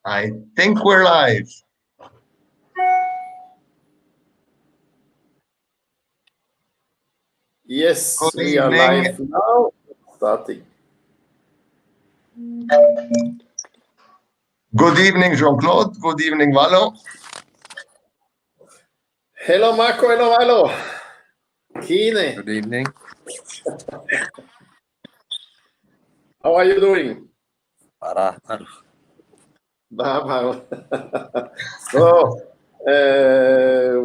I think we're live. Yes, Good we are evening. live now. Starting. Good evening, Jean-Claude. Good evening, Valho. Hello, Marco. Hello, Valho. Kine. Good evening. How are you doing? Parah. So,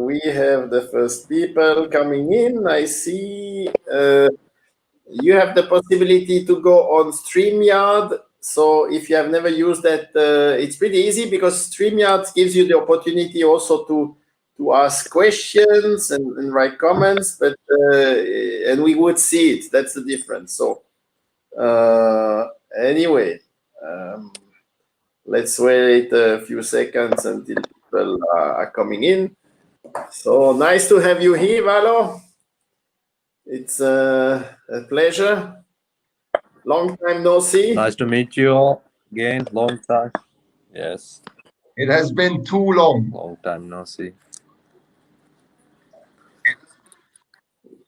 we have the first people coming in. I see you have the possibility to go on StreamYard. So if you have never used that, it's pretty easy because StreamYard gives you the opportunity also to ask questions and write comments, but and we would see it. That's the difference. So anyway, let's wait a few seconds until people are coming in. So nice to have you here, Valho. It's a pleasure. Long time no see. Nice to meet you all again. Long time. Yes. It has been too long. Long time no see.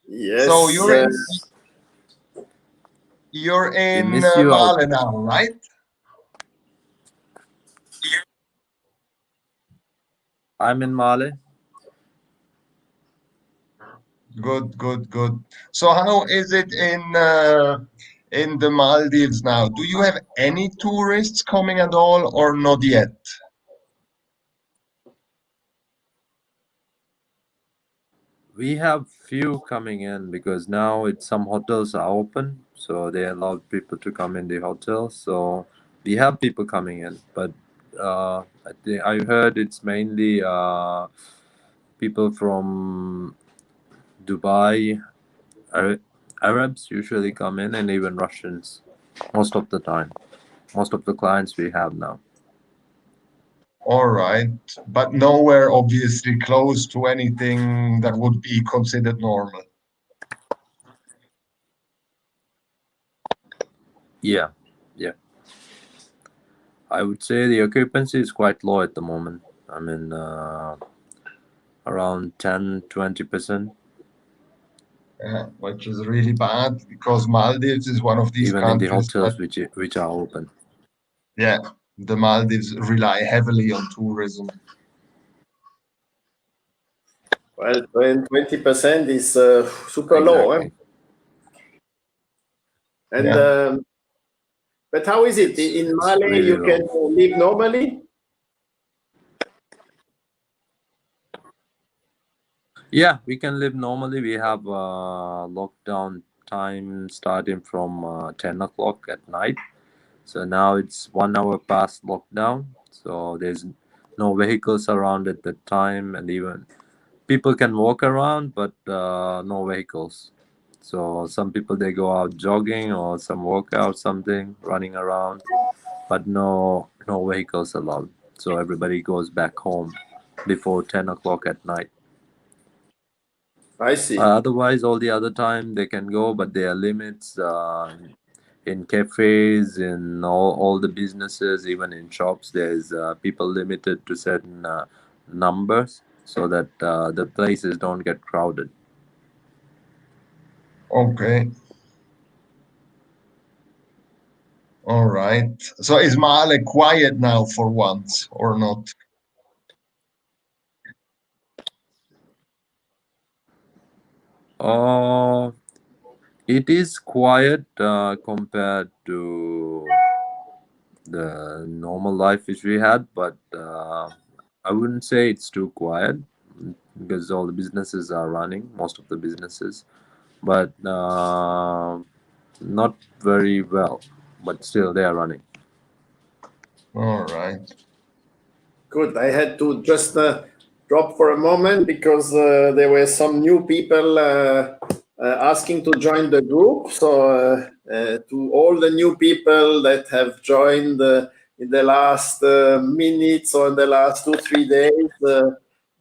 Yes. So you're in miss you all. Mali now, right? I'm in Mali. Good, good, good. So how is it in the Maldives now? Do you have any tourists coming at all or not yet? We have few coming in because now some hotels are open, so they allow people to come in the hotels. So we have people coming in, but I heard it's mainly people from Dubai. Arabs usually come in, and even Russians most of the time. Most of the clients we have now. All right, but nowhere obviously close to anything that would be considered normal. Yeah. I would say the occupancy is quite low at the moment. I mean, around 10-20%. Yeah, which is really bad because Maldives is one of these Even in the countries hotels that, which are open. yeah, the Maldives rely heavily on tourism. Well, 20% is super low. Eh? And Yeah. but how is it in Mali? Really You low. can live normally. Yeah, we can live normally. We have lockdown time starting from 10 o'clock at night. So now it's 1 hour past lockdown. So there's no vehicles around at that time, and even people can walk around, but no vehicles. So some people they go out jogging or some workout, something running around, but no vehicles allowed. So everybody goes back home before 10 o'clock at night. I see. Otherwise, all the other time they can go, but there are limits in cafes, in all the businesses, even in shops. There's people limited to certain numbers so that the places don't get crowded. Okay. All right. So is Mali quiet now for once or not? It is quiet compared to the normal life which we had, but I wouldn't say it's too quiet because all the businesses are running, most of the businesses, but not very well, but still they are running. All right. Good. I had to just drop for a moment because there were some new people asking to join the group. So to all the new people that have joined in the last minutes or in the last 2-3 days,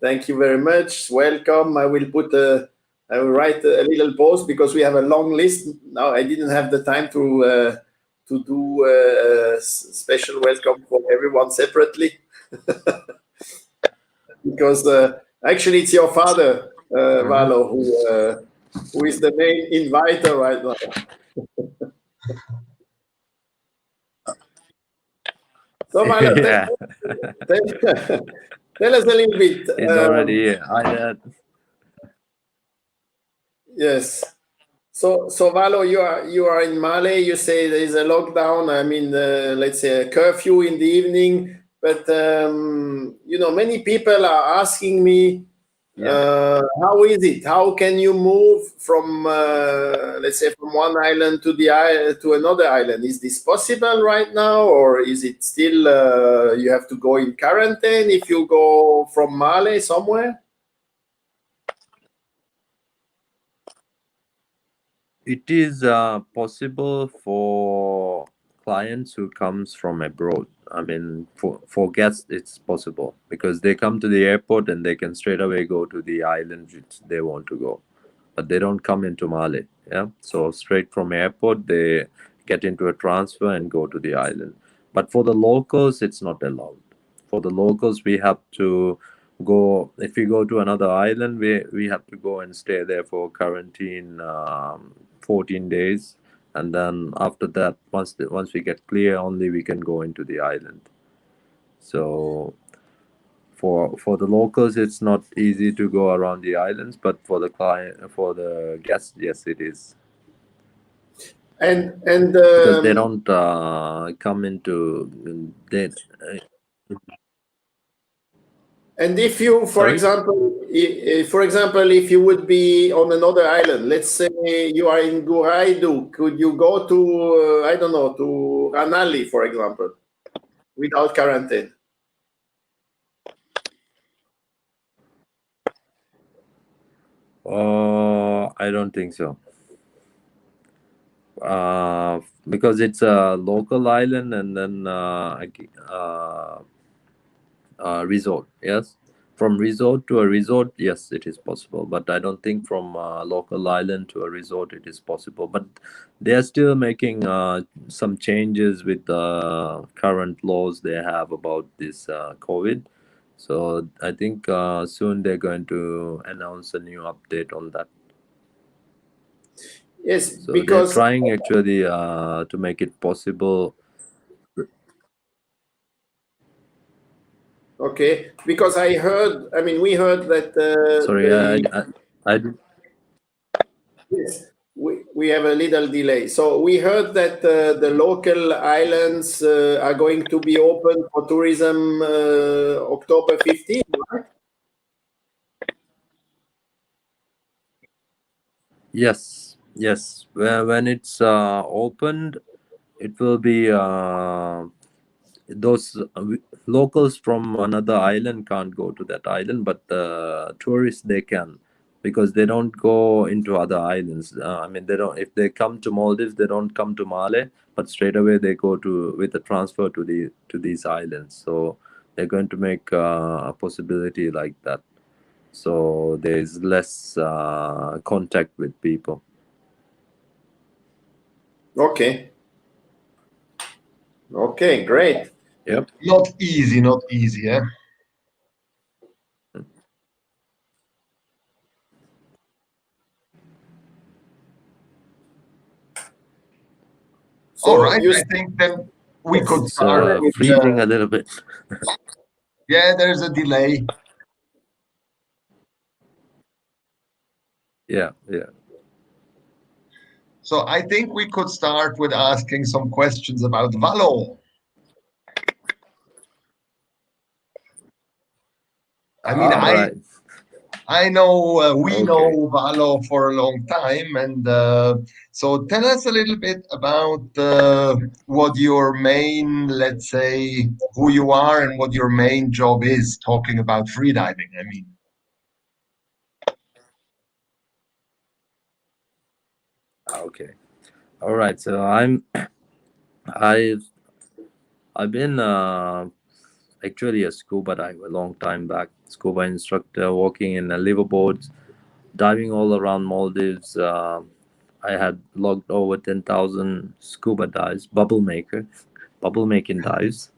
thank you very much. Welcome. I will write a little post because we have a long list. Now I didn't have the time to do special welcome for everyone separately. Because actually it's your father, Valho, who is the main inviter right now. So Valho, Yeah, tell us a little bit. he's already here. Hi, Dad. Yes. So Valho, you are in Mali. You say there is a lockdown. I mean, let's say a curfew in the evening. But many people are asking me, how is it? How can you move from, let's say, from one island to another island? Is this possible right now, or is it still you have to go in quarantine if you go from Mali somewhere? It is possible for clients who comes from abroad. I mean, for guests, it's possible because they come to the airport and they can straight away go to the island which they want to go, but they don't come into Mali. Yeah, so straight from airport they get into a transfer and go to the island. But for the locals, it's not allowed. For the locals, we have to go. If we go to another island, we have to go and stay there for quarantine 14 days, and then after that, once we get clear, only we can go into the island. So for the locals, it's not easy to go around the islands, but for the guests, yes, it is. And Because they don't come into they. And if you, for Sorry? example, if you would be on another island, let's say you are in Guraidu, could you go to, I don't know, to Ranali, for example, without quarantine? I don't think so. Because it's a local island and then resort. Yes, from resort to a resort, yes, it is possible. But I don't think from a local island to a resort it is possible. But they are still making some changes with the current laws they have about this COVID. So I think soon they're going to announce a new update on that. Yes, So they're because trying actually to make it possible. okay, because we heard that Sorry, I yes, we have a little delay. So we heard that the local islands are going to be open for tourism October 15th, right? Yes, yes. When it's opened, it will be those locals from another island can't go to that island, but tourists they can, because they don't go into other islands. I mean, they don't. If they come to Maldives, they don't come to Male, but straight away they go to with a transfer to these islands. So they're going to make a possibility like that. So there's less contact with people. Okay. Okay, great. Yep. Not easy, not easy, eh? All So right, you I think then we yes, could It's start with, freezing a little bit. yeah, there's a delay. Yeah, yeah. So I think we could start with asking some questions about Valho. I mean, All right. I know we Okay. know Valho for a long time, and so tell us a little bit about what your main, let's say, who you are and what your main job is. Talking about freediving, I mean. Okay. All right. So I've I've been actually a scuba diver a long time back. Scuba instructor, working in a liverboards, diving all around Maldives. I had logged over 10,000 scuba dives, bubble maker. bubble making dives.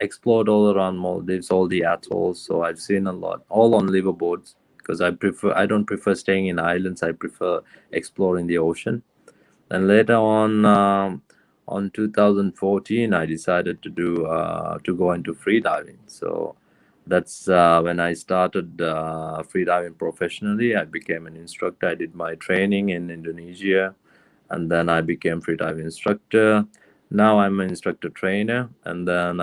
Explored all around Maldives, all the atolls. So I've seen a lot, all on liverboards because I don't prefer staying in islands. I prefer exploring the ocean. And later on 2014, I decided to go into freediving. So that's when I started freediving professionally. I became an instructor. I did my training in Indonesia, and then I became freediving instructor. Now I'm an instructor trainer, and then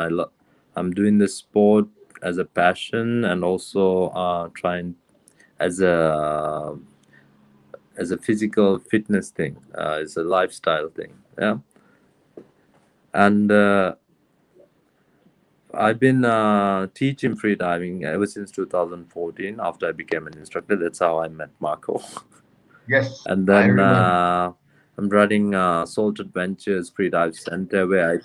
I'm doing this sport as a passion and also trying as a physical fitness thing, as a lifestyle thing. Yeah, and I've been teaching freediving ever since 2014. After I became an instructor, that's how I met Marco. Yes, And I then remember. I'm running Salt Adventures Freedive Center where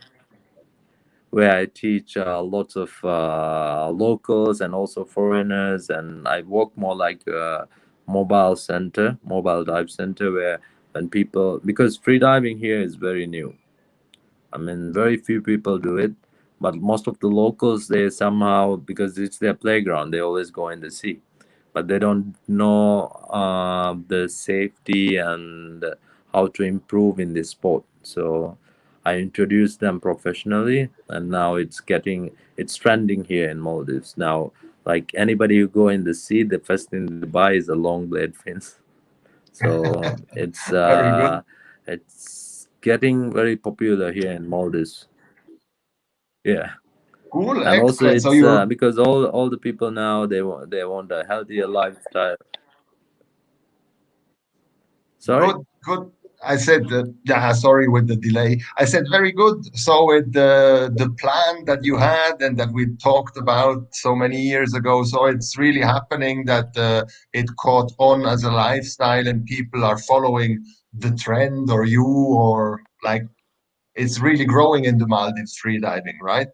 I teach lots of locals and also foreigners, and I work more like a mobile dive center, where when people, because freediving here is very new. I mean, very few people do it, but most of the locals, they somehow, because it's their playground, they always go in the sea, but they don't know the safety and how to improve in this sport. So I introduced them professionally, and now it's trending here in Maldives now. Like anybody who go in the sea, the first thing they buy is a long blade fins. So Very good. it's getting very popular here in Maldives. Yeah, Cool, and also excellent. So it's you're because all the people now they want a healthier lifestyle. good, Sorry. good. I said, yeah, sorry with the delay. I said very good. So with the plan that you had and that we talked about so many years ago, so it's really happening that it caught on as a lifestyle and people are following the trend or you or like it's really growing in the Maldives freediving, right?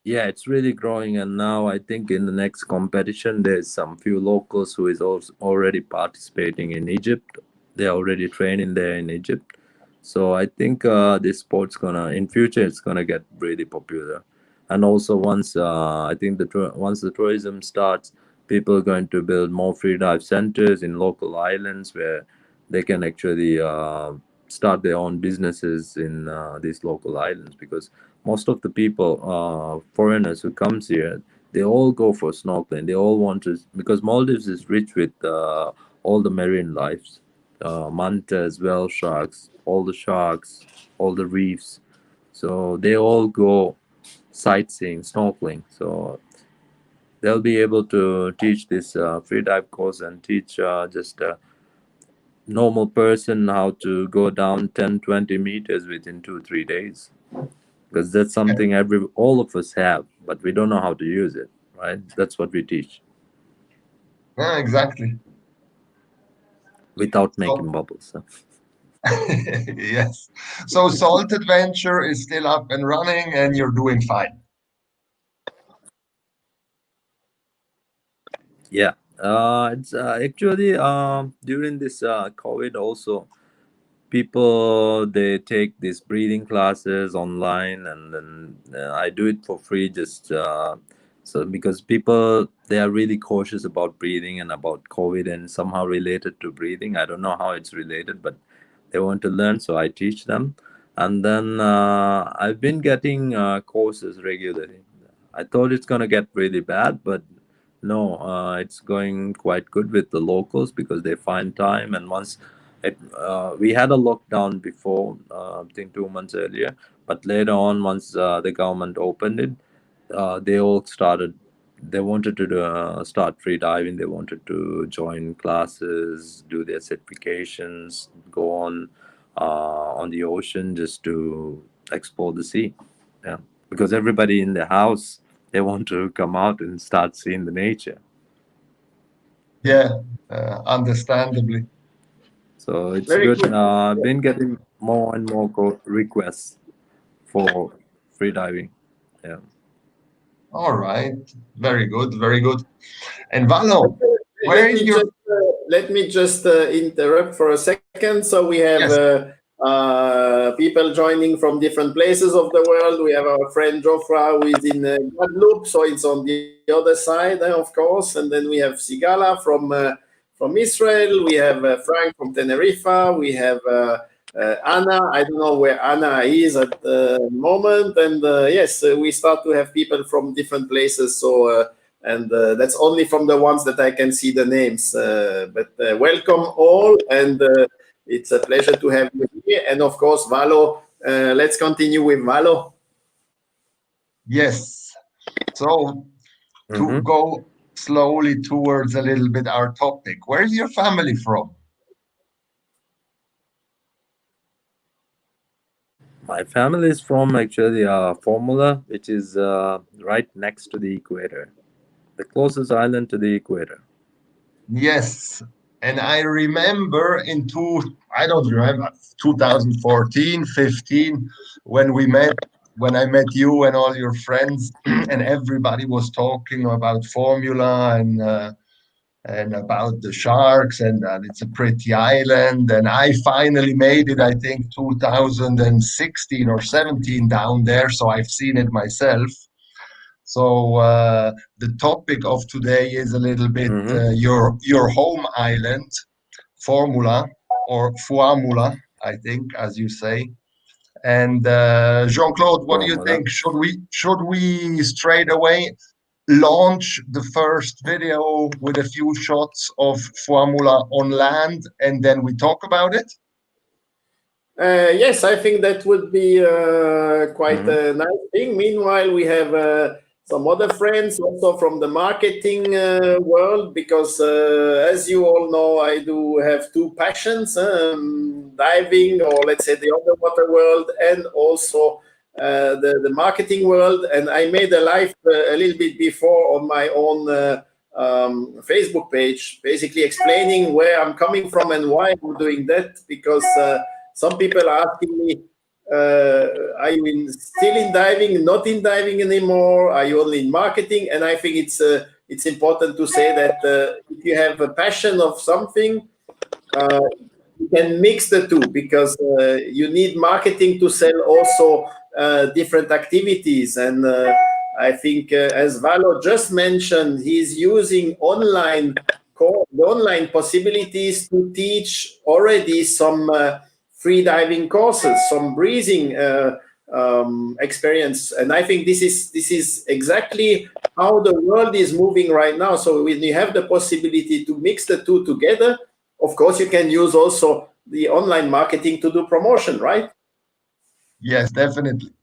Yeah, it's really growing, and now I think in the next competition, there's some few locals who is also already participating in Egypt. They're already training there in Egypt, so I think this sport's gonna in future it's gonna get really popular, and also once I think once the tourism starts, people are going to build more free dive centers in local islands where they can actually start their own businesses in these local islands, because most of the people foreigners who comes here, they all go for snorkeling. They all want to, because Maldives is rich with all the marine lives, mantas, whale sharks, all the reefs. So they all go sightseeing, snorkeling. So they'll be able to teach this free dive course and teach just a normal person how to go down 10, 20 meters within 2, 3 days, because that's Yeah, something every all of us have, but we don't know how to use it. Right? That's what we teach yeah, exactly. without So making bubbles. So, yes. So Salt Adventure is still up and running and you're doing fine. yeah, it's actually during this COVID also, people they take these breathing classes online, and then I do it for free, just so because people they are really cautious about breathing and about COVID and somehow related to breathing. I don't know how it's related, but they want to learn, so I teach them. And then I've been getting courses regularly. I thought it's going to get really bad, but no, it's going quite good with the locals because they find time. And once we had a lockdown before, I think 2 months earlier, but later on, once the government opened it, they all started. They wanted to start free diving. They wanted to join classes, do their certifications, go on the ocean just to explore the sea. Yeah, because everybody in the house they want to come out and start seeing the nature. Yeah, understandably. So it's Very good. good. I've been getting more and more requests for free diving. Yeah. All right. Very good. Very good. And Valho, Where is your? Let me just interrupt for a second. So we have Yes. people joining from different places of the world. We have our friend Jofra, who is in Guadeloupe, so it's on the other side, of course. And then we have Sigala from Israel. We have Frank from Tenerife. We have Anna. I don't know where Anna is at the moment. And yes, we start to have people from different places. So. And that's only from the ones that I can see the names. But welcome all, and it's a pleasure to have you here. And of course, Valho, let's continue with Valho. Yes. So to go slowly towards a little bit our topic, where's your family from? My family is from actually Formula, which is right next to the equator, the closest island to the equator. Yes. And I remember I don't remember, 2014, 15, when we met, when I met you and all your friends, and everybody was talking about Formula and about the sharks and that it's a pretty island. And I finally made it, I think, 2016 or 17 down there. So I've seen it myself. So the topic of today is a little bit your home island, Formula or Fuamula, I think, as you say. And Jean-Claude, what do you Formula. think? Should we straight away launch the first video with a few shots of Fuamula on land and then we talk about it? Yes, I think that would be quite a nice thing. Meanwhile, we have some other friends also from the marketing world, because as you all know, I do have two passions, diving, or let's say the underwater world, and also the marketing world. And I made a live a little bit before on my own Facebook page, basically explaining where I'm coming from and why I'm doing that, because some people are asking me, are you still in diving, not in diving anymore? Are you only in marketing? And I think it's important to say that if you have a passion of something, you can mix the two, because you need marketing to sell also different activities. And I think, as Valho just mentioned, he's using the online possibilities to teach already some free diving courses, some breathing experience. And I think this is exactly how the world is moving right now. So when you have the possibility to mix the two together, of course, you can use also the online marketing to do promotion, right? Yes, definitely.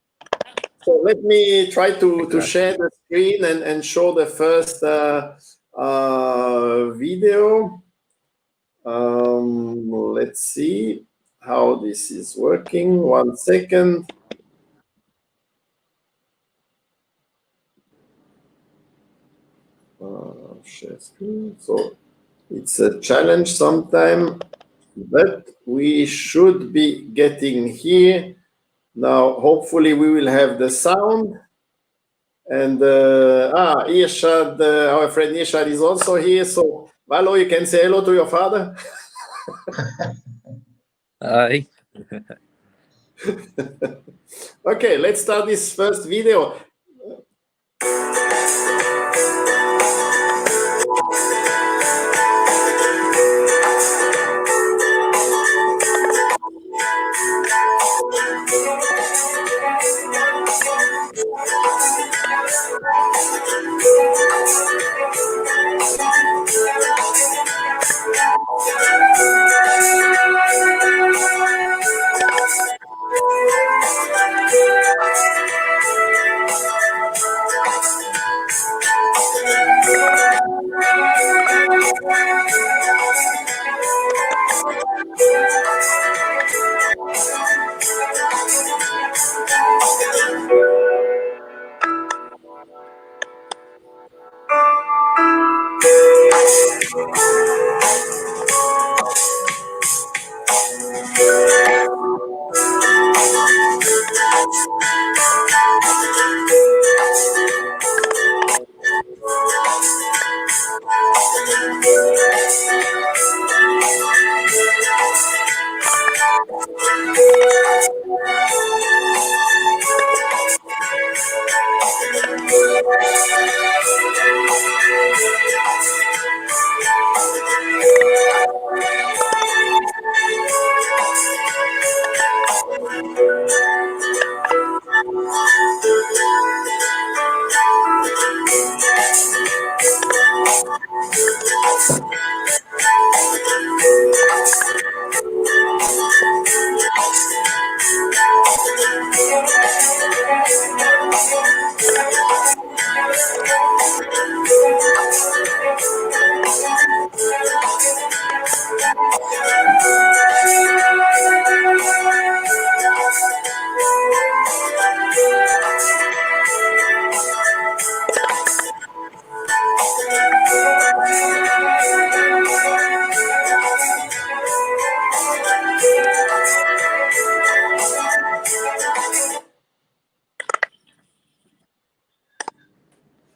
So let me try to share the screen and show the first video. Let's see how this is working. 1 second. Share screen. So it's a challenge sometime, but we should be getting here. Now, hopefully we will have the sound. And Irshad, our friend Irshad is also here. So Valho, you can say hello to your father. Hi. Okay, let's start this first video.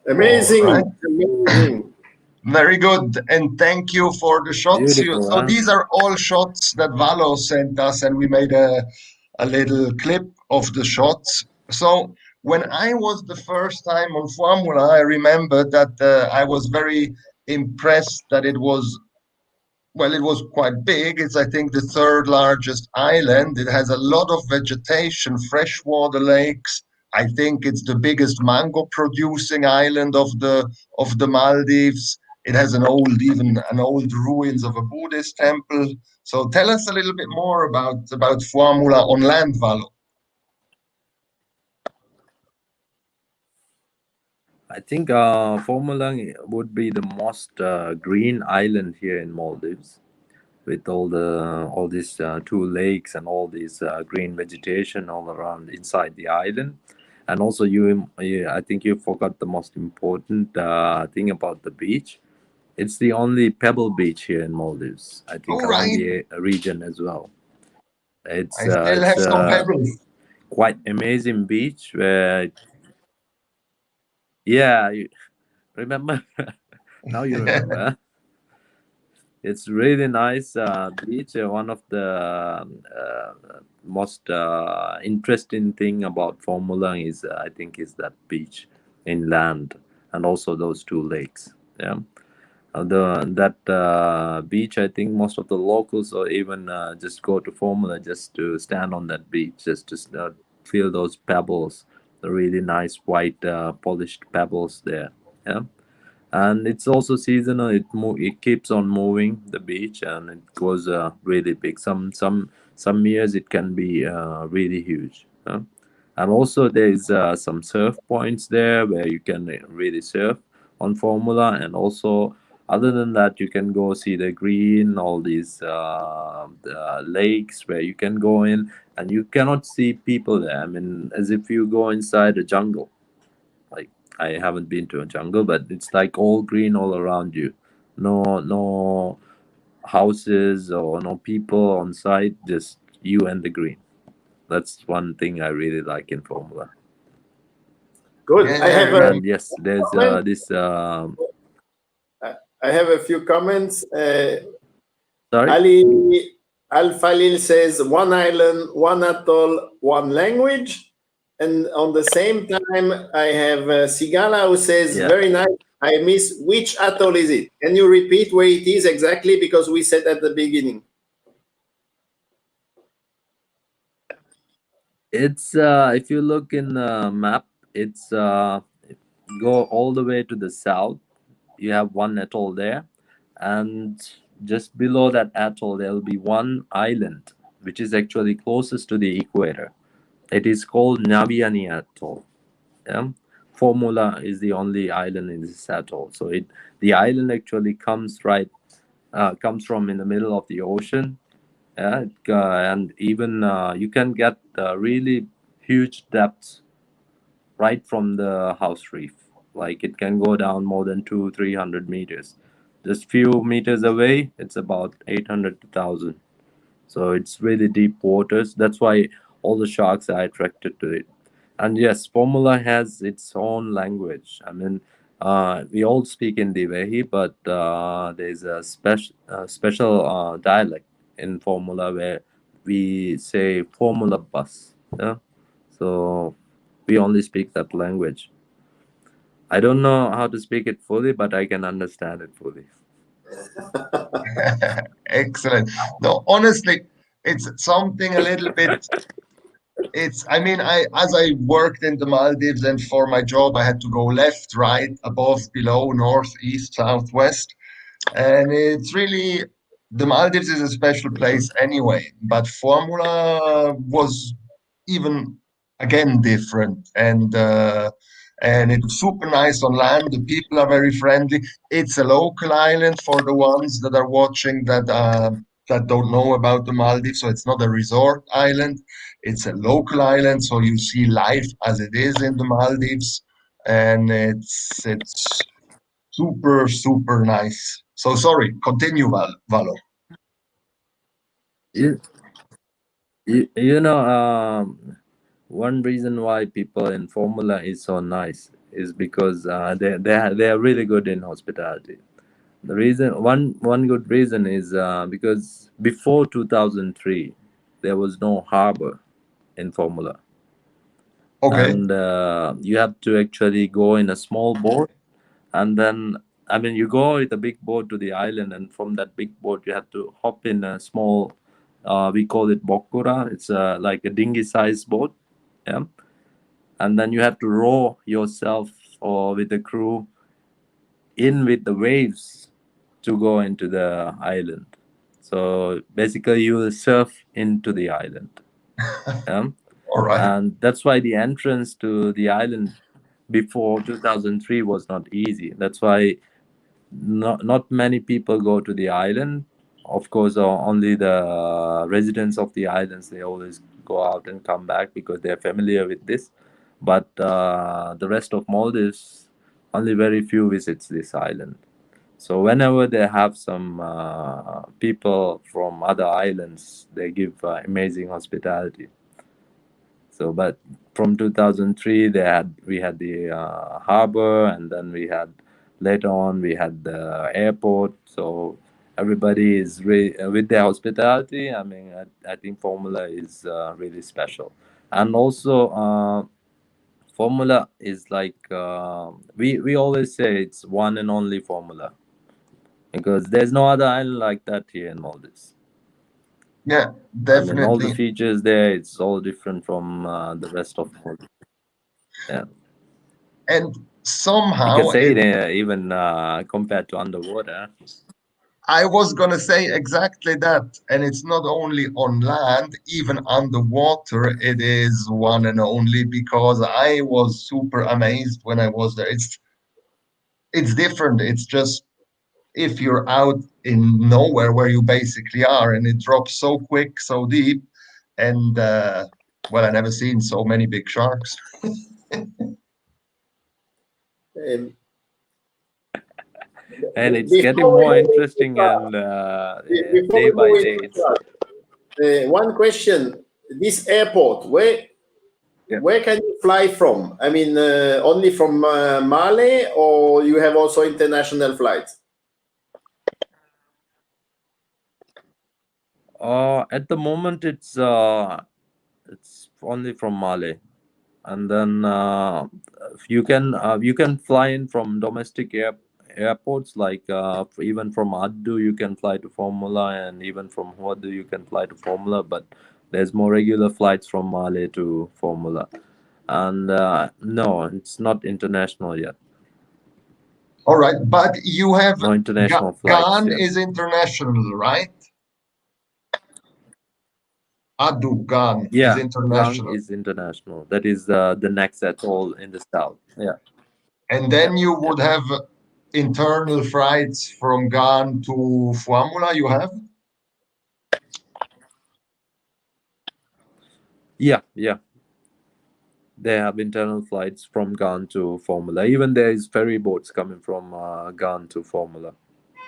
All Amazing, right. amazing. Very good. And thank you for the shots. Beautiful, So huh? these are all shots that Valho sent us, and we made a little clip of the shots. So when I was the first time on Fuvamulah, I remember that I was very impressed that it was, well, it was quite big. It's, I think, the third largest island. It has a lot of vegetation, freshwater lakes. I think it's the biggest mango producing island of the Maldives. It has even an old ruins of a Buddhist temple. So tell us a little bit more about Fuamula on land, Valo. I think Formulang would be the most green island here in Maldives, with all these two lakes and all these green vegetation all around inside the island. And also, I think you forgot the most important thing about the beach. It's the only pebble beach here in Maldives. I think All around right, the region as well. I still It's have some pebbles. quite amazing beach where, yeah, you remember. Now you remember. It's really nice beach. One of the most interesting thing about Formula is, I think, is that beach inland, and also those two lakes. Yeah, the that beach. I think most of the locals or even just go to Formula just to stand on that beach, just to feel those pebbles, the really nice white polished pebbles there. Yeah, and it's also seasonal. It keeps on moving the beach, and it goes really big. Some years it can be really huge. And also there's some surf points there where you can really surf on Formula. And also, other than that, you can go see the green, all these the lakes where you can go in, and you cannot see people there. I mean, as if you go inside a jungle. Like, I haven't been to a jungle, but it's like all green all around you. No houses or no people on site, just you and the green. That's one thing I really like in Formula. Good. Yeah, yeah, yeah. And yes, there's Comment. this. I have a few comments. Sorry. Ali Al Falil says one island, one atoll, one language. And on the same time, I have Sigala who says, Yeah, very nice. I miss which atoll is it? Can you repeat where it is exactly? Because we said at the beginning. it's if you look in the map, it's go all the way to the south. You have one atoll there, and just below that atoll there will be one island which is actually closest to the equator. It is called Naviani Atoll. Yeah? Formula is the only island in this atoll. So the island actually comes from in the middle of the ocean. Yeah, and even you can get really huge depths right from the house reef. Like, it can go down more than 300 meters. Just few meters away, it's about 800 to 1,000. So it's really deep waters. That's why all the sharks are attracted to it. And yes, Formula has its own language. I mean, we all speak in Divehi, but there's a special dialect in Formula where we say Formula bus. Yeah? So we only speak that language. I don't know how to speak it fully, but I can understand it fully. Excellent. No, honestly, it's something a little bit. I mean, as I worked in the Maldives and for my job, I had to go left, right, above, below, north, east, south, west. And it's really, the Maldives is a special place anyway, but Formula was even again different. And it's super nice on land. The people are very friendly. It's a local island for the ones that are watching that don't know about the Maldives. So it's not a resort island. It's a local island. So you see life as it is in the Maldives, and it's super, super nice. So sorry, continue, Valo. You, you know, one reason why people in Formula is so nice is because they are really good in hospitality. The reason, one good reason is because before 2003 there was no harbor in Formula, Okay. and you have to actually go in a small boat, and then I mean you go with a big boat to the island, and from that big boat you have to hop in a small, we call it bokura. It's like a dinghy sized boat, yeah, and then you have to row yourself or with the crew in with the waves to go into the island. So basically, you will surf into the island. Yeah? All right. And that's why the entrance to the island before 2003 was not easy. That's why not many people go to the island. Of course, only the residents of the islands, they always go out and come back because they're familiar with this. But the rest of Maldives, only very few visits this island. So whenever they have some people from other islands, they give amazing hospitality. So, but from 2003, we had the harbor, and then we had later on we had the airport. So everybody is with their hospitality. I mean, I think Formula is really special, and also Formula is like we always say it's one and only Formula because there's no other island like that here in Maldives. Yeah, I mean, all the definitely. features there, it's all different from the rest of Maldives. Yeah. And You can somehow say it even compared to underwater. I was going to say exactly that. And it's not only on land, even underwater, it is one and only because I was super amazed when I was there. It's different. It's just if you're out in nowhere where you basically are and it drops so quick, so deep, and well, I never seen so many big sharks. Um, And it's getting before we more move into interesting, and before day we by move day. into one question: this airport, Yeah. where can you fly from? I mean, only from Male, or you have also international flights? At the moment, it's only from Mali, and then you can fly in from domestic airports like even from Addu you can fly to Formula, and even from Huadu you can fly to Formula, but there's more regular flights from Mali to Formula, and no, it's not international yet. All right, but you have No international flights Gan yet. is international, right? Adu Gan is Yeah, Gang international. is international. That is the next atoll in the south. Yeah, And yeah, then you yeah. would have internal flights from Gan to Fuamula, you have? Yeah, yeah. They have internal flights from Gan to Formula. Even there is ferry boats coming from Gan to Formula,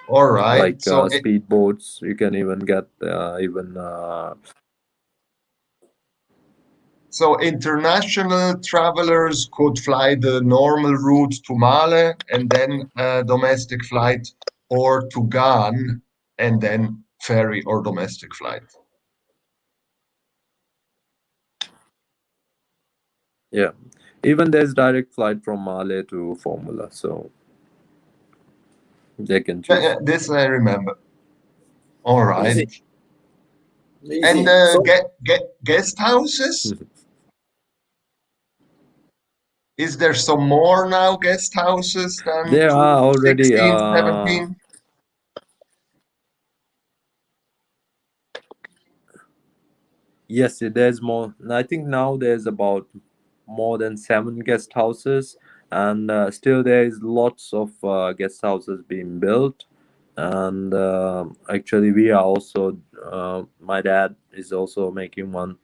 All right. like speed boats. You can even get even So international travelers could fly the normal route to Male and then a domestic flight, or to Gan and then ferry or domestic flight. yeah. Even there's direct flight from Male to Formula, so they can Yeah, choose. yeah, this I remember. All right. Easy, And easy. So guest houses? Is there some more now guest houses than There are already 2016, 17? yes, there's more. I think now there's about more than 7 guest houses, and still there is lots of guest houses being built. And actually, we are also. My dad is also making one,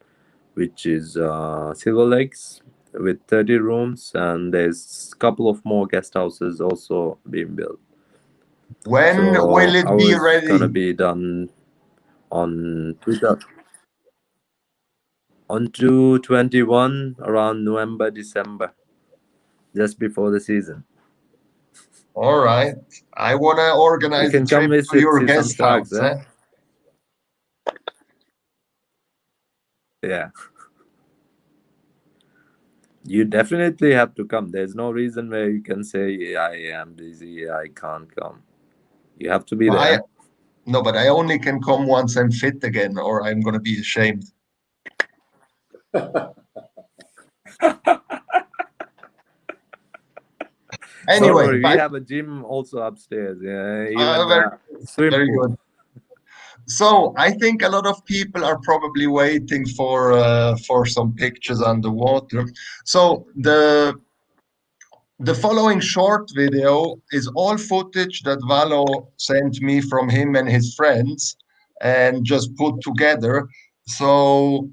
which is Silver Lakes with 30 rooms, and there's a couple of more guest houses also being built. When will So it be ours gonna ready? be done on Twitter on 221 around November, December. just before the season. All right. I want to You organize a can come trip to visit, your see some guest sharks, house. eh? Yeah. You definitely have to come. There's no reason where you can say, I am busy, I can't come. You have to be No, there. no, but I only can come once I'm fit again, or I'm going to be ashamed. Don't Anyway, worry, we have a gym also upstairs. Yeah, even very, swim very pool. good. So I think a lot of people are probably waiting for some pictures underwater. So the following short video is all footage that Valho sent me from him and his friends and just put together. So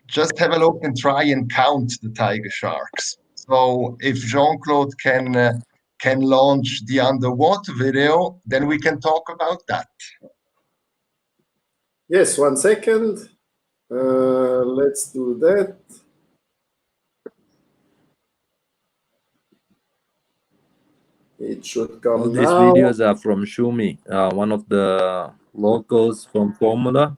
just have a look and try and count the tiger sharks. So if Jean-Claude can launch the underwater video, then we can talk about that. Yes, 1 second. Let's do that. It should All come these now. videos are from Shumi, one of the locals from Formula.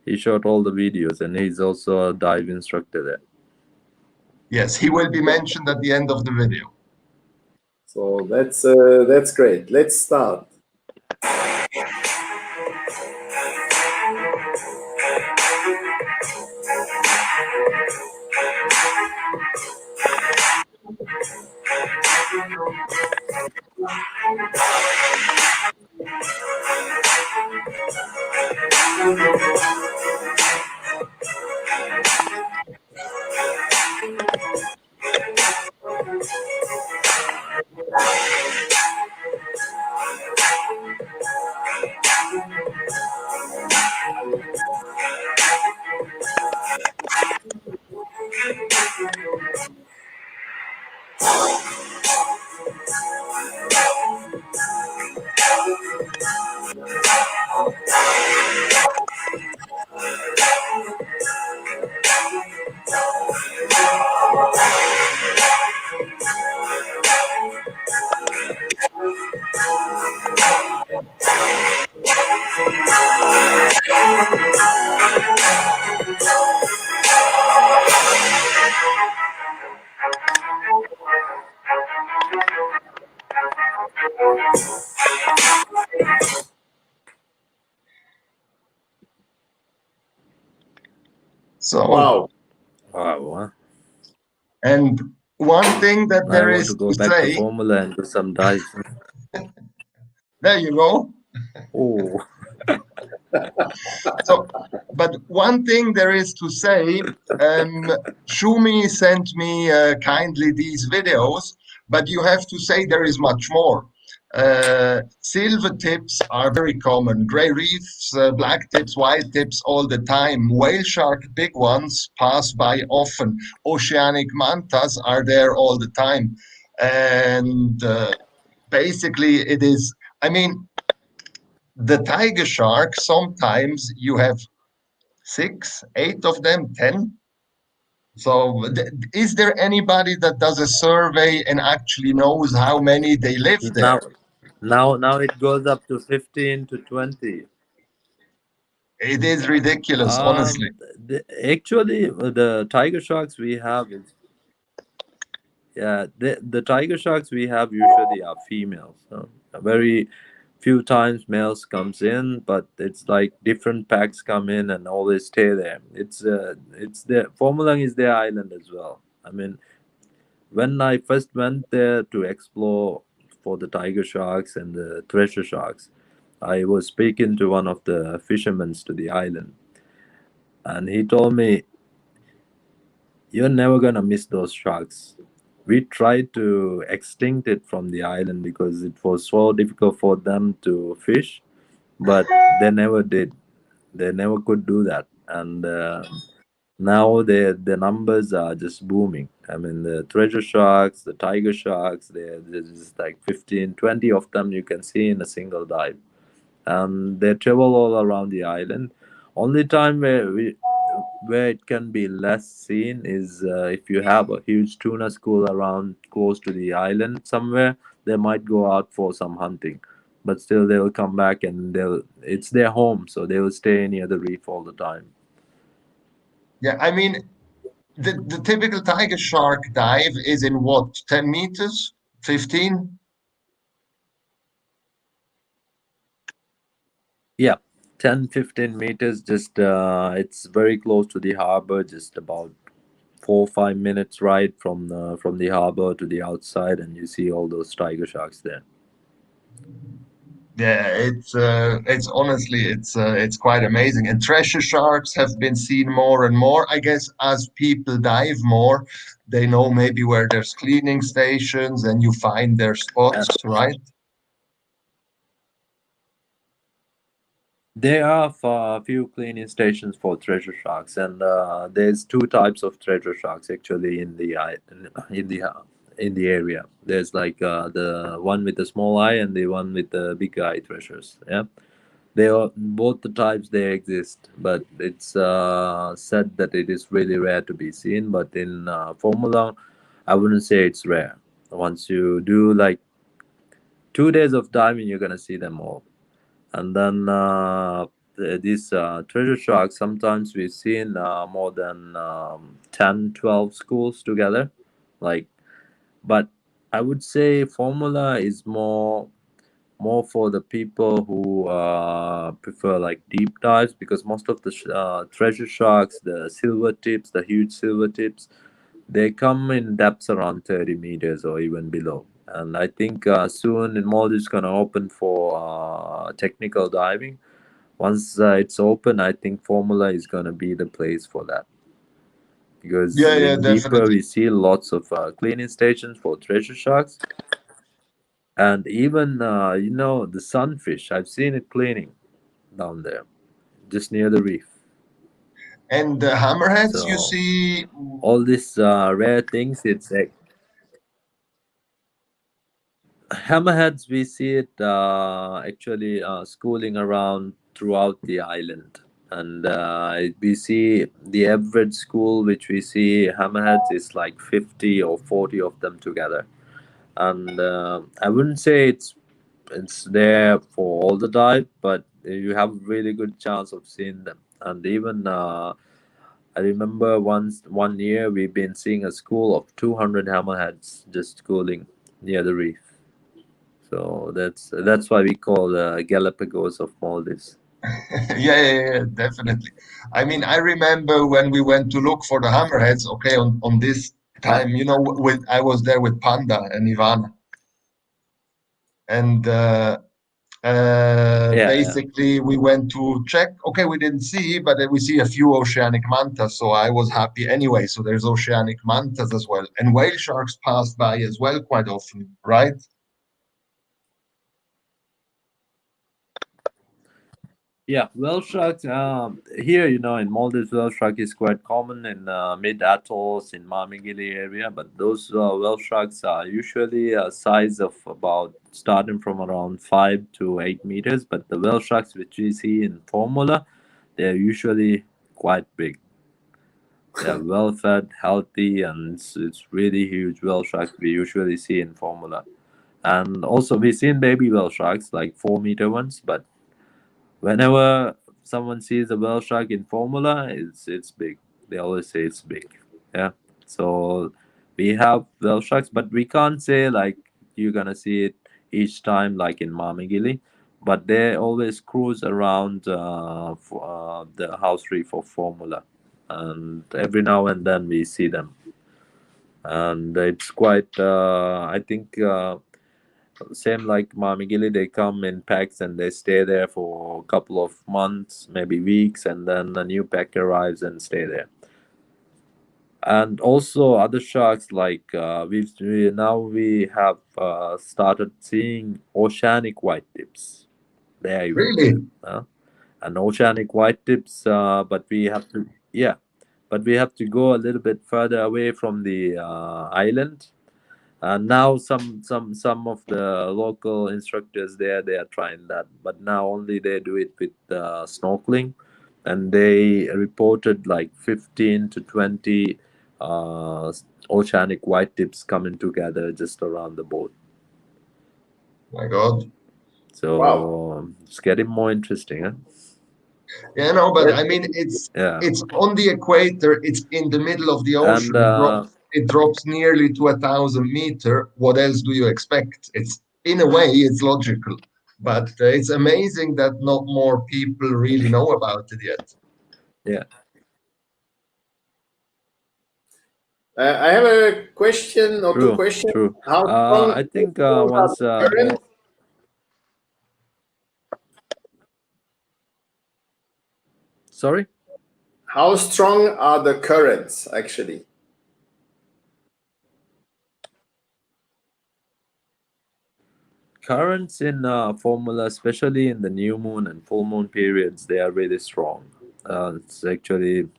He shot all the videos, and he's also a dive instructor there. Yes, he will be mentioned at the end of the video. So that's great. Let's start. So, Wow. Wow. Huh? and one thing that I there want is to go to back to say, Formula and do some dives. there you go. Oh. So, but one thing there is to say, Shumi sent me kindly these videos, but you have to say there is much more. Silver tips are very common. Gray reefs, black tips, white tips all the time. Whale shark, big ones, pass by often. Oceanic mantas are there all the time. And basically it is, I mean, the tiger shark, sometimes you have 6, 8 of them, 10. So, is there anybody that does a survey and actually knows how many they live Now, there? now it goes up to 15 to 20. It is ridiculous, honestly. Actually, the tiger sharks we have is, yeah, the tiger sharks we have usually are females. So very few times males comes in, but it's like different packs come in and always stay there. It's the Formulang is their island as well. I mean, when I first went there to explore for the tiger sharks and the treasure sharks, I was speaking to one of the fishermen to the island, and he told me, "You're never gonna miss those sharks." We tried to extinct it from the island because it was so difficult for them to fish, but they never did. They never could do that, and now the numbers are just booming. I mean, the treasure sharks, the tiger sharks, there's just like 15, 20 of them you can see in a single dive, and they travel all around the island. Only time where where it can be less seen is if you have a huge tuna school around close to the island somewhere, they might go out for some hunting, but still they will come back and they'll it's their home, so they will stay near the reef all the time. Yeah, I mean, the typical tiger shark dive is in what, 10 meters, 15? Yeah, 10-15 meters. Just it's very close to the harbor, just about 4 or 5 minutes ride from the harbor to the outside, and you see all those tiger sharks there. Yeah, it's honestly it's quite amazing. And treasure sharks have been seen more and more. I guess as people dive more, they know maybe where there's cleaning stations and you find their spots, right? There are a few cleaning stations for treasure sharks, and there's two types of treasure sharks actually in the area. There's like the one with the small eye and the one with the big eye treasures. Yeah, they are both the types they exist, but it's said that it is really rare to be seen. But in Formula, I wouldn't say it's rare. Once you do like 2 days of diving, you're gonna see them all. And then these treasure sharks, sometimes we've seen more than 10, 12 schools together. Like, but I would say Formula is more for the people who prefer like deep dives, because most of the treasure sharks, the silver tips, the huge silver tips, they come in depths around 30 meters or even below. And I think soon in Maldives gonna open for technical diving. Once it's open, I think Formula is gonna be the place for that, because Yeah, yeah, in deeper definitely. we see lots of cleaning stations for treasure sharks, and even the sunfish. I've seen it cleaning down there, just near the reef. And the hammerheads you So see, all these rare things, it's hammerheads. We see it actually schooling around throughout the island, and we see the average school which we see hammerheads is like 50 or 40 of them together. And I wouldn't say it's there for all the time, but you have a really good chance of seeing them. And even I remember once one year we've been seeing a school of 200 hammerheads just schooling near the reef. So that's why we call Galapagos of Maldives. yeah, yeah, yeah, definitely. I mean, I remember when we went to look for the hammerheads, okay, on this time, with I was there with Panda and Ivana, and Yeah, yeah, basically we went to check. Okay, we didn't see, but then we see a few oceanic mantas, so I was happy anyway. So there's oceanic mantas as well, and whale sharks passed by as well quite often, right? yeah. Whale sharks. Here, in Maldives, whale shark is quite common in mid atolls in Mamigili area. But those whale sharks are usually a size of about starting from around 5 to 8 meters. But the whale sharks which we see in Formula, they're usually quite big. They're well fed, healthy, and it's really huge whale sharks we usually see in Formula. And also, we've seen baby whale sharks, like 4 meter ones. But whenever someone sees a whale shark in Formula, it's big. They always say it's big. Yeah. So we have whale sharks, but we can't say like you're gonna see it each time like in Mamigili. But they always cruise around the house reef of Formula, and every now and then we see them, and it's quite. I think same like Mamigili, they come in packs and they stay there for a couple of months, maybe weeks, and then a new pack arrives and stay there. And also other sharks like we have started seeing oceanic white tips. They are even Really? there. And oceanic white tips, but we have to yeah, but we have to go a little bit further away from the island. And now some of the local instructors there, they are trying that, but now only they do it with snorkeling. and they reported like 15 to 20 oceanic white tips coming together just around the boat. My God. So Wow. it's getting more interesting, huh? Yeah, no, but I That's mean, Yeah. it's on the equator. It's in the middle of the And ocean. It drops nearly to 1,000 meters. What else do you expect? It's in a way, it's logical, but it's amazing that not more people really know about it yet. yeah, I have a question or two true, questions. true. How strong, I how think strong are once the currents? sorry, How strong are the currents actually? currents in formula, especially in the new moon and full moon periods, they are really strong. It's actually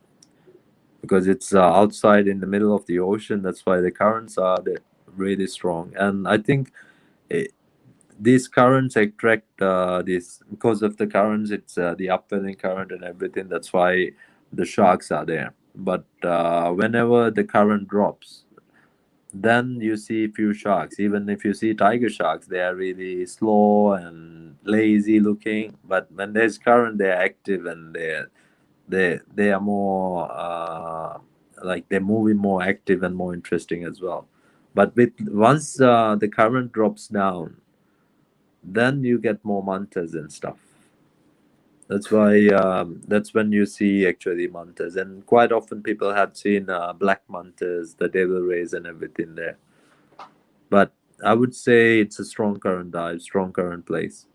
because it's outside in the middle of the ocean. That's why the currents are really strong. And I think it, these currents attract this because of the currents. It's the upwelling current and everything. That's why the sharks are there. But whenever the current drops, then you see few sharks. Even if you see tiger sharks, they are really slow and lazy looking. But when there's current, they are active and they are more like they're moving more active and more interesting as well. But with once the current drops down, then you get more mantas and stuff. That's why that's when you see actually mantas, and quite often people have seen black mantas, the devil rays, and everything there. But I would say it's a strong current dive, strong current place.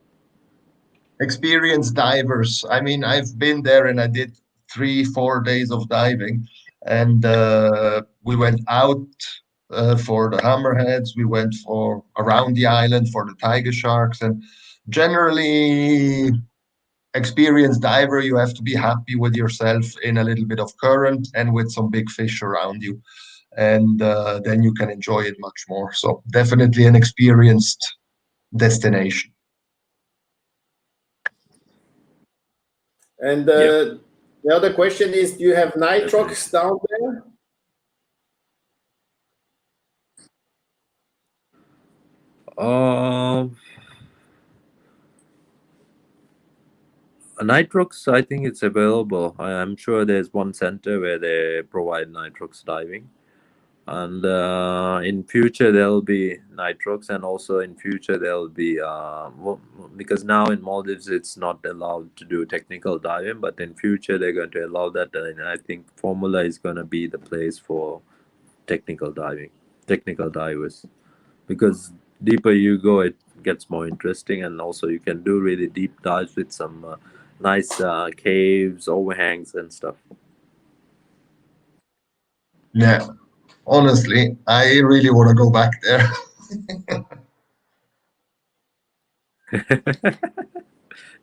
Experienced divers. I mean, I've been there and I did 3, 4 days of diving, and we went out for the hammerheads. We went for around the island for the tiger sharks, and generally experienced diver, you have to be happy with yourself in a little bit of current and with some big fish around you, and then you can enjoy it much more. So definitely an experienced destination. And Yep, the other question is, do you have nitrox definitely. down there? Um, Nitrox, I think it's available. I'm sure there's one center where they provide nitrox diving, and in future there'll be nitrox, and also in future there'll be because now in Maldives it's not allowed to do technical diving, but in future they're going to allow that, and I think Formula is going to be the place for technical diving, technical divers, because deeper you go, it gets more interesting, and also you can do really deep dives with some nice caves, overhangs, and stuff. Yeah, honestly, I really want to go back there.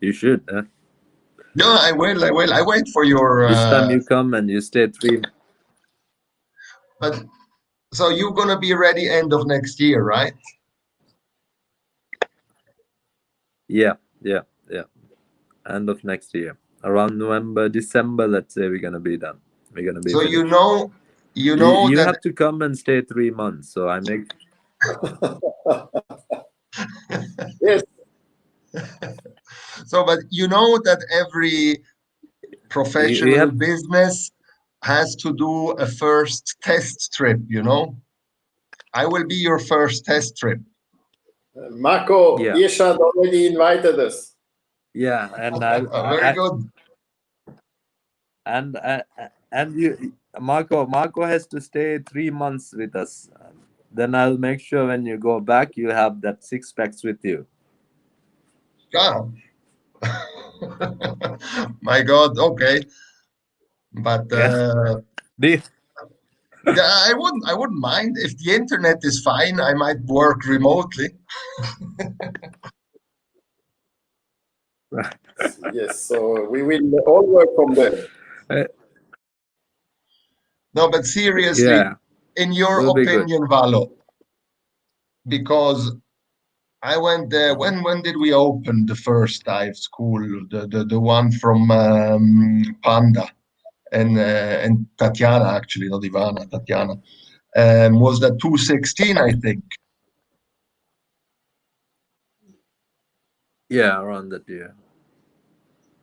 You should. No, I will. I will. I wait for your. This time you come and you stay three. But so you're gonna be ready end of next year, right? Yeah, yeah, yeah. End of next year, around November, December. Let's say we're gonna be done. We're gonna be So finished. you You know you that. have to come and stay 3 months. So I make. Yes. So, but you know that every You professional have. business has to do a first test trip. You know, I will be your first test trip. Marco, Yeah, Irshad already invited us. yeah, and Very good. and and you, Marco has to stay 3 months with us. Then I'll make sure when you go back, you have that six packs with you. Yeah. My God. Okay, but Yeah. The- yeah, I wouldn't mind if the internet is fine. I might work remotely. Yes, so we will all work from there. No, but seriously, yeah, in your will be good. opinion, Valo, because I went there. When did we open the first dive school? The one from Panda and Tatiana, actually, not Ivana, Tatiana. Was that 2016, I think. Yeah, around that year.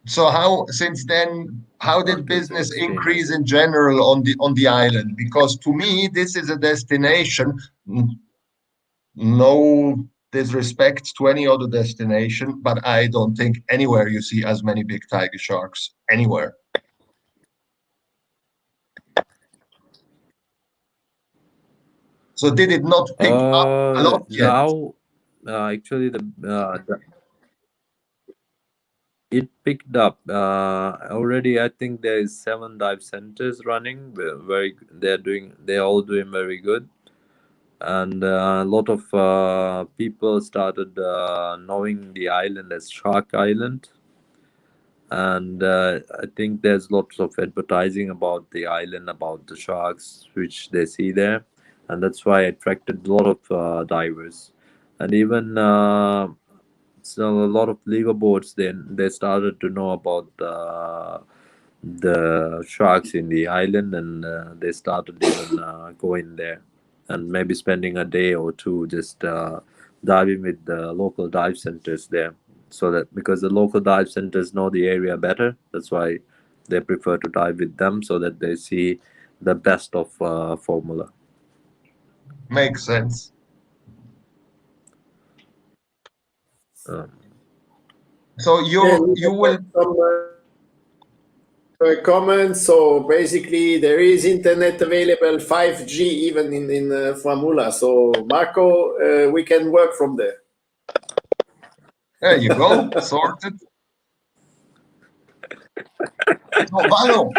So how since then how Around did business 2016, I increase think. in general on the island? Because to me this is a destination. No disrespect to any other destination, but I don't think anywhere you see as many big tiger sharks anywhere. So did it not pick up a lot yet? Now, actually, it picked up already. I think there is 7 dive centers running. They're all doing very good, and a lot of people started knowing the island as Shark Island. And I think there's lots of advertising about the island, about the sharks which they see there, and that's why it attracted a lot of divers. And even so, a lot of liveaboards then they started to know about the sharks in the island, and they started even going there and maybe spending a day or two just diving with the local dive centers there. So that because the local dive centers know the area better, that's why they prefer to dive with them so that they see the best of formula. Makes sense. um, So Yeah, you we will have some comments. So basically, there is internet available, 5G even in Fuvamulah. So Marco, we can work from there. there you go, sorted. So Valho,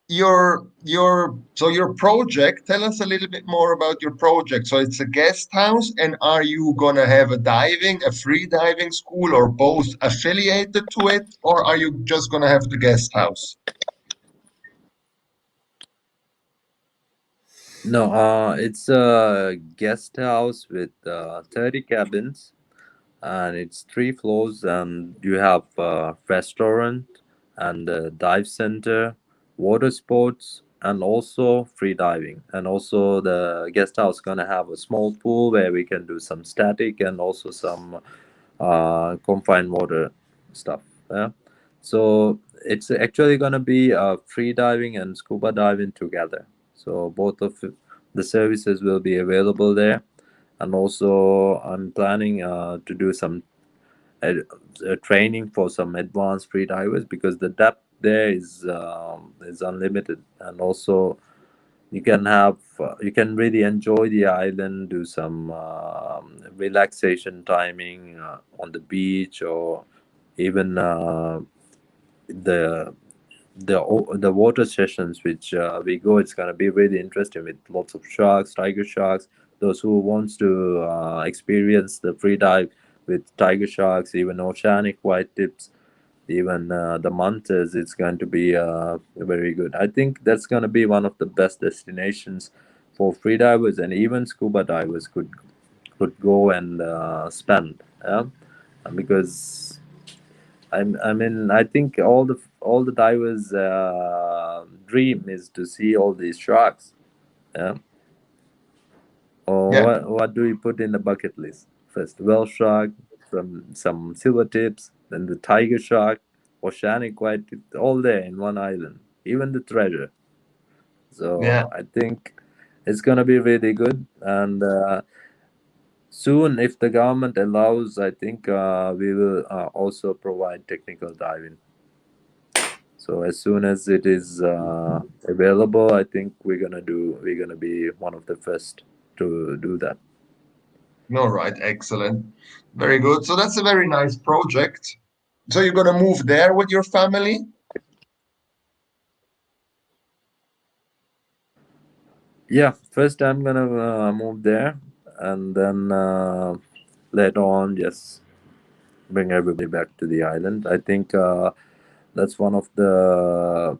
your project, tell us a little bit more about your project. So it's a guest house, and are you gonna have a free diving school, or both affiliated to it, or are you just gonna have the guest house? no, it's a guest house with 30 cabins, and it's 3 floors, and you have a restaurant and a dive center, water sports, and also free diving. And also the guest house gonna have a small pool where we can do some static and also some confined water stuff. Yeah, so it's actually gonna be free diving and scuba diving together. So both of the services will be available there. And also I'm planning to do some ed- training for some advanced free divers, because the depth there is unlimited. And also you can really enjoy the island, do some relaxation timing on the beach, or even the the water sessions which we go. It's going to be really interesting with lots of sharks, tiger sharks. Those who wants to experience the free dive with tiger sharks, even oceanic white tips, even the mantas, it's going to be very good. I think that's going to be one of the best destinations for free divers, and even scuba divers could go and spend. Yeah, because I mean, I think all the divers' dream is to see all these sharks. Yeah. Or Yeah, what do we put in the bucket list? First, whale shark, some silver tips, then the tiger shark, oceanic white tip, all there in one island. Even the treasure. yeah. So I think it's gonna be really good. And soon, if the government allows, I think we will also provide technical diving. So as soon as it is available, I think we're gonna be one of the first to do that. All right, excellent. Very good. So that's a very nice project. So you're gonna move there with your family? Yeah, first I'm gonna move there, and then later on just bring everybody back to the island. I think that's one of the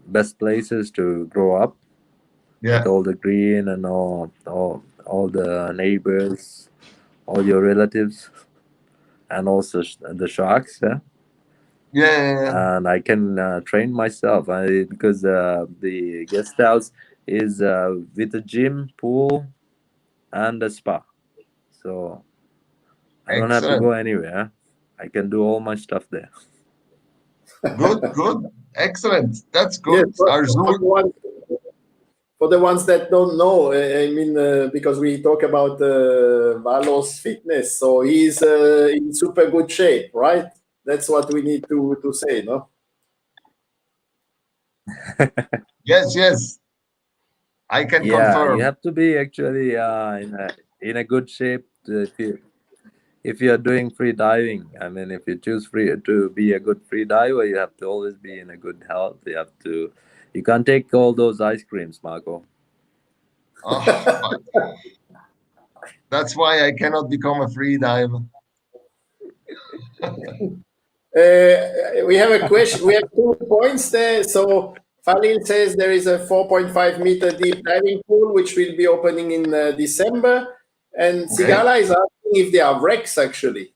best places to grow up, with Yeah, all the green and all the neighbors, all your relatives, and also the sharks. Yeah, Yeah, and I can train myself. Because the guest house is with a gym, pool, and a spa. So I don't have to excellent. go anywhere. I can do all my stuff there. Good, good, excellent. That's Yes, good. for the ones that don't know, I mean, because we talk about Valho's fitness, so he's in super good shape, right? That's what we need to say, no? Yes, yes, I can Yeah, you confirm. have to be actually in a good shape if you're doing free diving. I mean, if you choose free to be a good free diver, you have to always be in a good health. You can't take all those ice creams, Marco. But that's why I cannot become a free diver. We have a question. We have 2 points there. So Falil says there is a 4.5-meter deep diving pool which will be opening in December, and Okay. Sigala is asking if there are wrecks actually.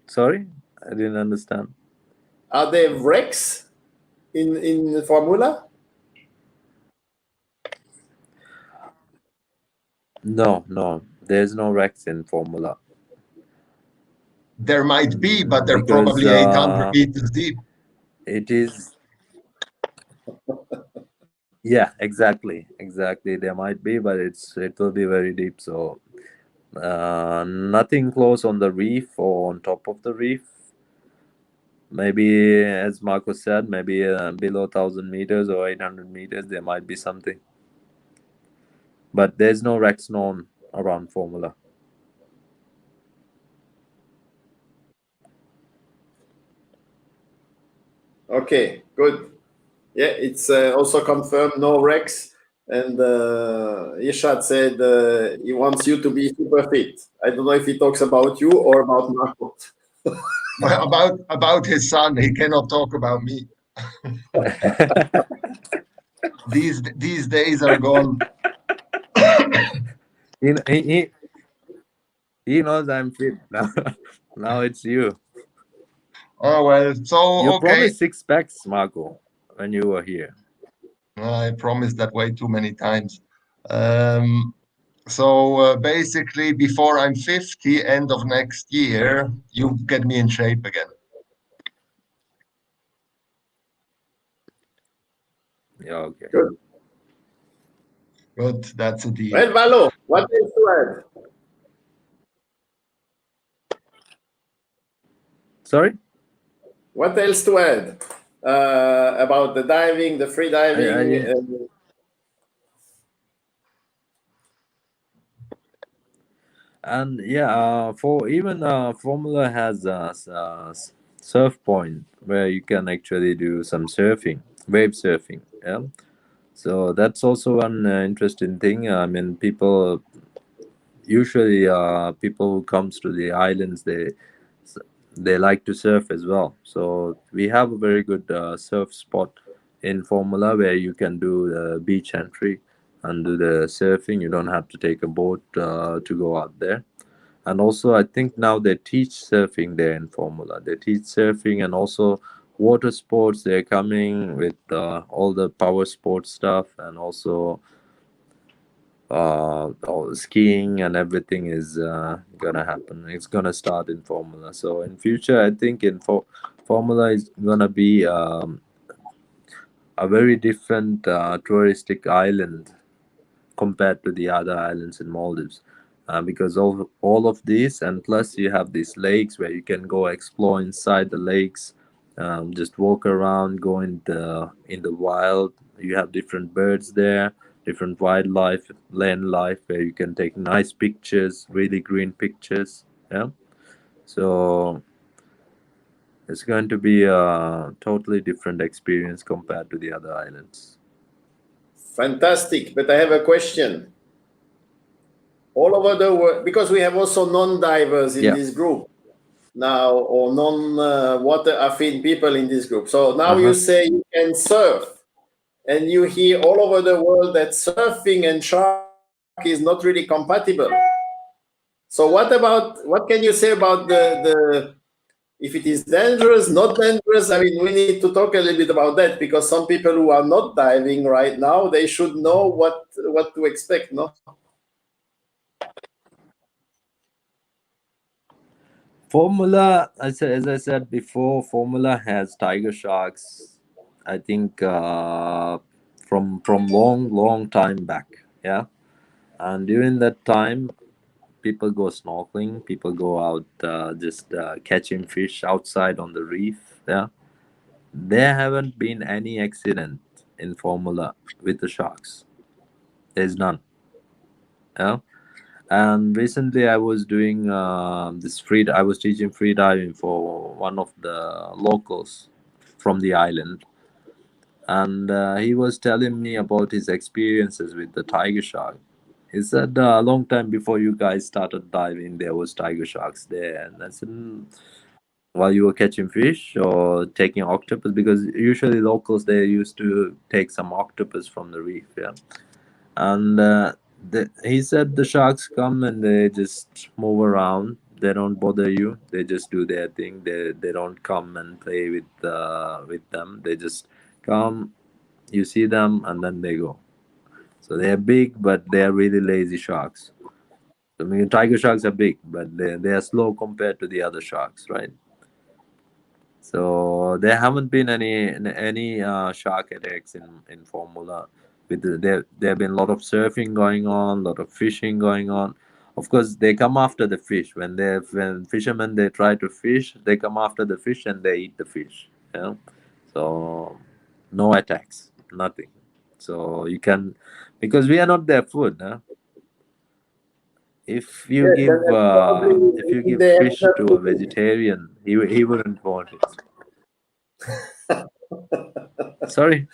Sorry, I didn't understand. Are there wrecks in Formula? No, no, there's no wrecks in Formula There might be, but they're because probably 800 meters deep. it is. Yeah, exactly, exactly. There might be, but it will be very deep. So nothing close on the reef or on top of the reef. Maybe, as Marco said, maybe below 1,000 meters or 800 meters, there might be something. But there's no wrecks known around Formula. Okay, good. Yeah, it's also confirmed no wrecks. And Irshad said he wants you to be super fit. I don't know if he talks about you or about Marco. About his son, he cannot talk about me. These days are gone. he, he, he he knows I'm fit now. Now it's you. Oh well, so You okay. promised six packs, Marco, when you were here. I promised that way too many times. So basically, before I'm 50, end of next year, you get me in shape again. Yeah, okay. Good. Good, that's a deal. Well, Valho, what else to add? Sorry? What else to add about the diving, the free I diving? didn't. And yeah, for even Formula has surf point where you can actually do some surfing, wave surfing. Yeah, so that's also one interesting thing. I mean, people who comes to the islands, they like to surf as well. So we have a very good surf spot in Formula where you can do the beach entry and do the surfing. You don't have to take a boat to go out there. And also, I think now they teach surfing there in Formula. They teach surfing and also water sports. They're coming with all the power sports stuff, and also all the skiing and everything is gonna happen. It's gonna start in Formula. So in future, I think Formula is gonna be a very different touristic island compared to the other islands in Maldives. Because all of these, and plus you have these lakes where you can go explore inside the lakes, just walk around, go in the wild. You have different birds there, different wildlife, land life, where you can take nice pictures, really green pictures. Yeah, so it's going to be a totally different experience compared to the other islands. Fantastic. But I have a question. All over the world, because we have also non-divers in Yeah. this group. now, or non-water affine people in this group. So now you say you can surf, and you hear all over the world that surfing and shark is not really compatible. So what can you say about the if it is dangerous, not dangerous? I mean, we need to talk a little bit about that, because some people who are not diving right now, they should know what to expect, no? Formula, as I said before, Formula has tiger sharks. I think from long time back. Yeah, and during that time, people go snorkeling. People go out just catching fish outside on the reef. Yeah, there haven't been any accident in Formula with the sharks. There's none. Yeah. And recently, I was doing this free. I was teaching free diving for one of the locals from the island, and he was telling me about his experiences with the tiger shark. He said a long time before you guys started diving, there was tiger sharks there, and I said, while you were catching fish or taking octopus, because usually locals they used to take some octopus from the reef, yeah. And he said the sharks come and they just move around. They don't bother you. They just do their thing. They don't come and play with them. They just come. You see them and then they go. So they're big, but they're really lazy sharks. I mean, tiger sharks are big, but they are slow compared to the other sharks, right? So there haven't been any shark attacks in Formula. There have been a lot of surfing going on, a lot of fishing going on. Of course, they come after the fish. When fishermen they try to fish, they come after the fish and they eat the fish. Yeah. So no attacks, nothing. So you can, because we are not their food. Huh? If you Yes, give and if you probably give they have fish to a vegetarian, he wouldn't want it. Sorry.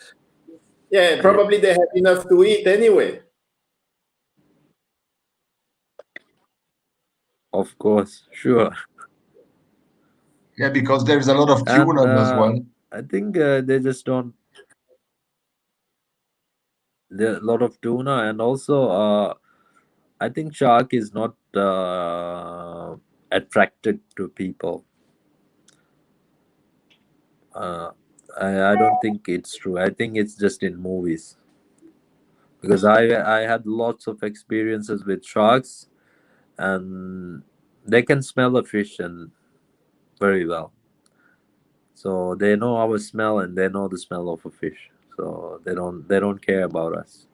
yeah, Yeah, probably they have enough to eat anyway. of course, sure. Yeah, because there's a lot of And tunas as well. I think they just don't. There are a lot of tuna, and also I think shark is not attracted to people. Uh, I don't think it's true. I think it's just in movies, because I had lots of experiences with sharks, and they can smell a fish and very well. So they know our smell and they know the smell of a fish. So they don't care about us.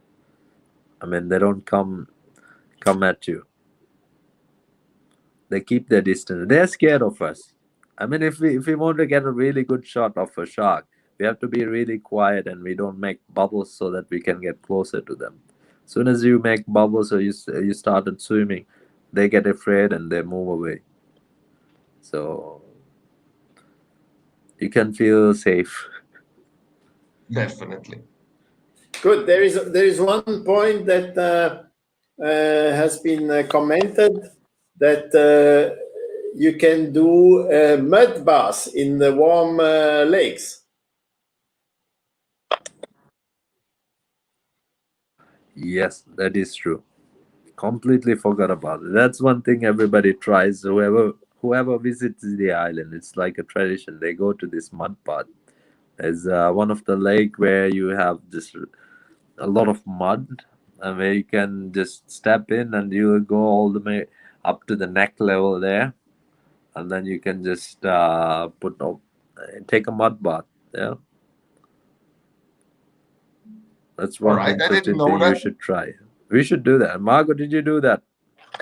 I mean, they don't come at you. They keep their distance. They're scared of us. I mean, if we want to get a really good shot of a shark, we have to be really quiet and we don't make bubbles so that we can get closer to them. Soon as you make bubbles or you started swimming, they get afraid and they move away. So you can feel safe. Definitely. Good. There is one point that has been commented, that you can do a mud bath in the warm lakes. Yes, that is true. Completely forgot about it. That's one thing everybody tries. Whoever visits the island, it's like a tradition. They go to this mud bath. There's one of the lake where you have just a lot of mud, and where you can just step in and you will go all the way up to the neck level there, and then you can just take a mud bath. Yeah, that's All one right, I didn't interesting know thing you that. should try. We should do that. Margot, did you do that?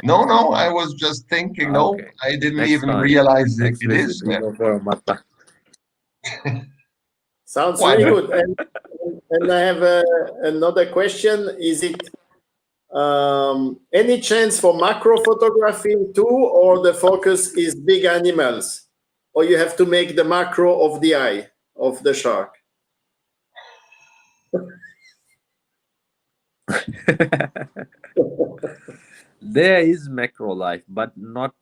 No, no, I was just thinking, no, Okay. I didn't Next even time, realize next it visit, is we there. go for a mud bath. Sounds Why really not? good. And I have another question. Is it any chance for macro photography too, or the focus is big animals, or you have to make the macro of the eye of the shark? there is macro life, but not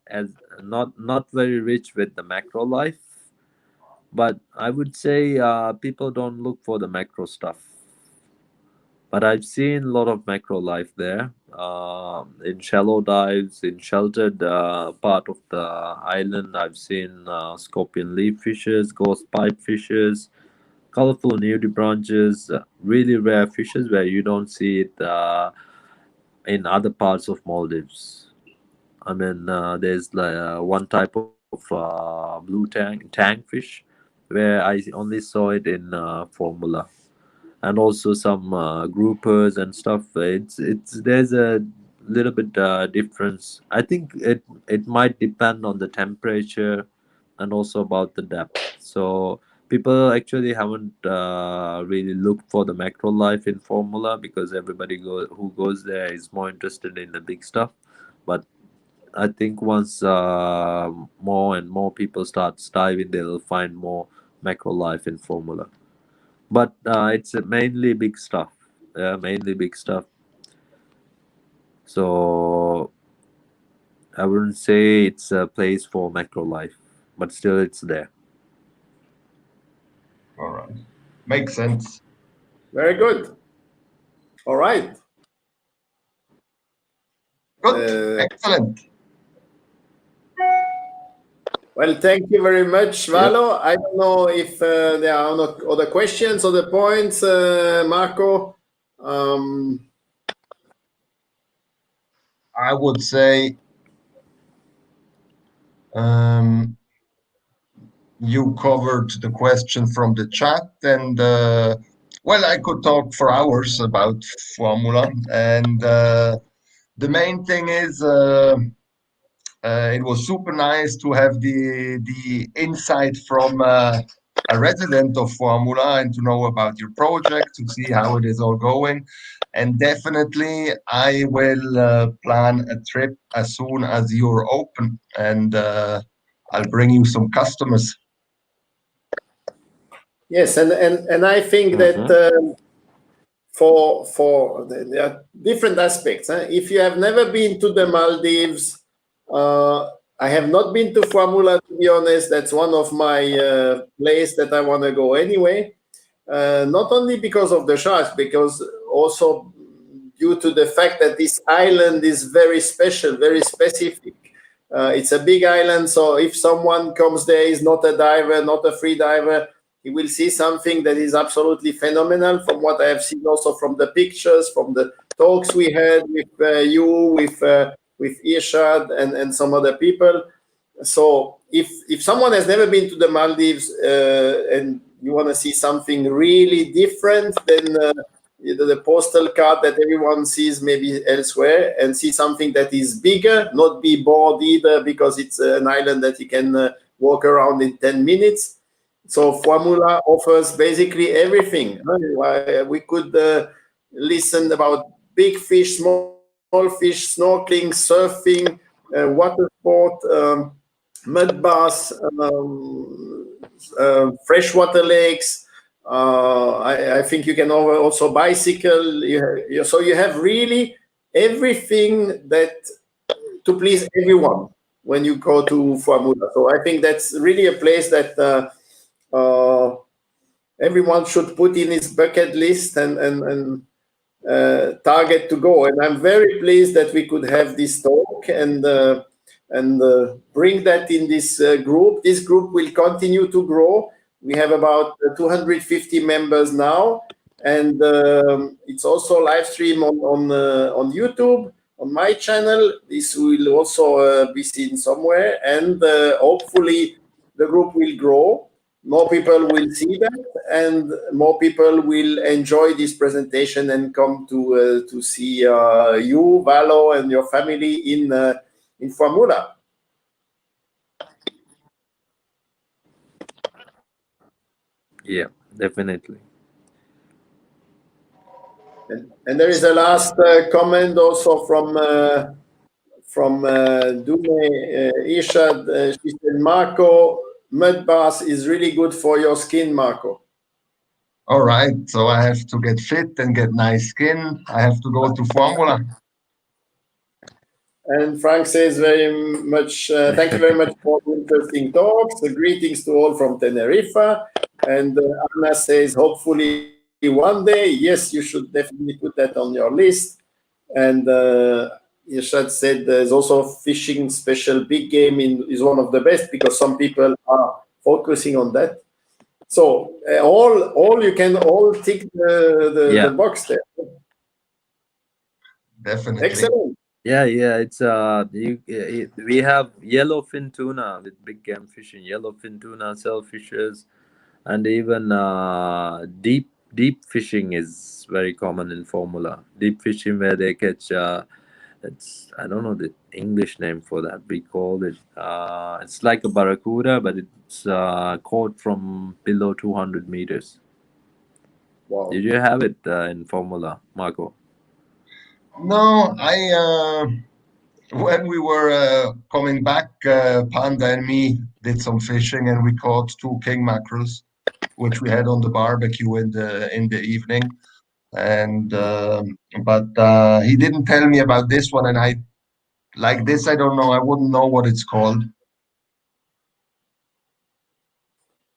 very rich with the macro life. But I would say people don't look for the macro stuff. But I've seen a lot of macro life there, in shallow dives, in sheltered part of the island. I've seen scorpion leaf fishes, ghost pipe fishes, colorful nudibranches, really rare fishes where you don't see it in other parts of Maldives. I mean, there's one type of blue tangfish where I only saw it in Formula, and also some groupers and stuff. It's there's a little bit difference. I think it might depend on the temperature and also about the depth. So people actually haven't really looked for the macro life in Formula because who goes there is more interested in the big stuff. But I think once more and more people start diving, they'll find more macro life in Formula. But it's mainly big stuff. Yeah, mainly big stuff. So I wouldn't say it's a place for macro life, but still it's there. All right. Makes sense. Very good. All right. Good. Excellent. Well, thank you very much, Yep. Valho. I don't know if there are no other questions, other points, Marco. I would say um, you covered the question from the chat, and well, I could talk for hours about Formula, and the main thing is it was super nice to have the insight from a resident of Formula and to know about your project, to see how it is all going. And definitely, I will plan a trip as soon as you're open, and I'll bring you some customers. Yes, and I think that Mm-hmm. there are different aspects. If you have never been to the Maldives, I have not been to Fuvamulah, to be honest. That's one of my place that I want to go anyway. Not only because of the sharks, because also due to the fact that this island is very special, very specific. It's a big island, so if someone comes there, is not a diver, not a free diver, he will see something that is absolutely phenomenal. From what I have seen, also from the pictures, from the talks we had with you, with Irshad, and some other people. So if someone has never been to the Maldives and you want to see something really different than the postal card that everyone sees maybe elsewhere, and see something that is bigger, not be bored either because it's an island that you can walk around in 10 minutes. So Fuvamulah offers basically everything. We could listen about big fish, small fish, snorkeling, surfing, water sport, mud baths, freshwater lakes. I think you can also bicycle. So you have really everything that to please everyone when you go to Fuvamulah. So I think that's really a place that everyone should put in his bucket list and target to go. And I'm very pleased that we could have this talk and bring that in this group. This group will continue to grow. We have about 250 members now, and it's also live stream on YouTube on my channel. This will also be seen somewhere, and hopefully the group will grow. More people will see that, and more people will enjoy this presentation and come to see you, Valho, and your family in Fuvamulah. Yeah, definitely. And there is a last comment also from Dhunaim Irshad. She said, Marco, mud bath is really good for your skin, Marco. All right, so I have to get fit and get nice skin. I have to go to Formula. And Frank says very much, thank you very much for the interesting talks. Greetings to all from Tenerife. And Anna says, hopefully one day. Yes, you should definitely put that on your list. And Irshad said there's also fishing special big game is one of the best because some people are focusing on that. So all you can all tick the box there. Definitely. Excellent. Yeah, it's we have yellowfin tuna with big game fishing, yellowfin tuna, shellfishers, and even deep fishing is very common in Formula. Deep fishing where they catch it's I don't know the English name for that. We call it it's like a barracuda, but it's caught from below 200 meters. Wow. Did you have it in Formula, Marco? No, when we were coming back, Panda and me did some fishing and we caught 2 king mackerels, which we had on the barbecue in the evening. And but he didn't tell me about this one, and I like this. I don't know. I wouldn't know what it's called.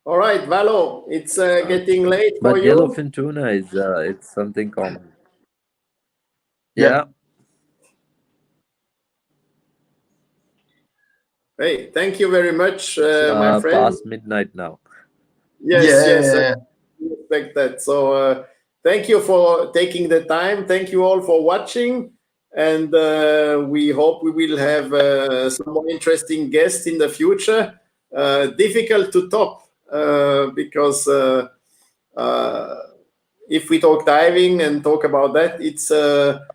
All right, Valho, it's getting late for But you. yellowfin tuna is it's something common. Yeah. Yeah. Hey, thank you very much, my friend. Past midnight now. Yes, Yeah. I respect that. So thank you for taking the time. Thank you all for watching. And we hope we will have some more interesting guests in the future. Difficult to top because if we talk diving and talk about that, it's a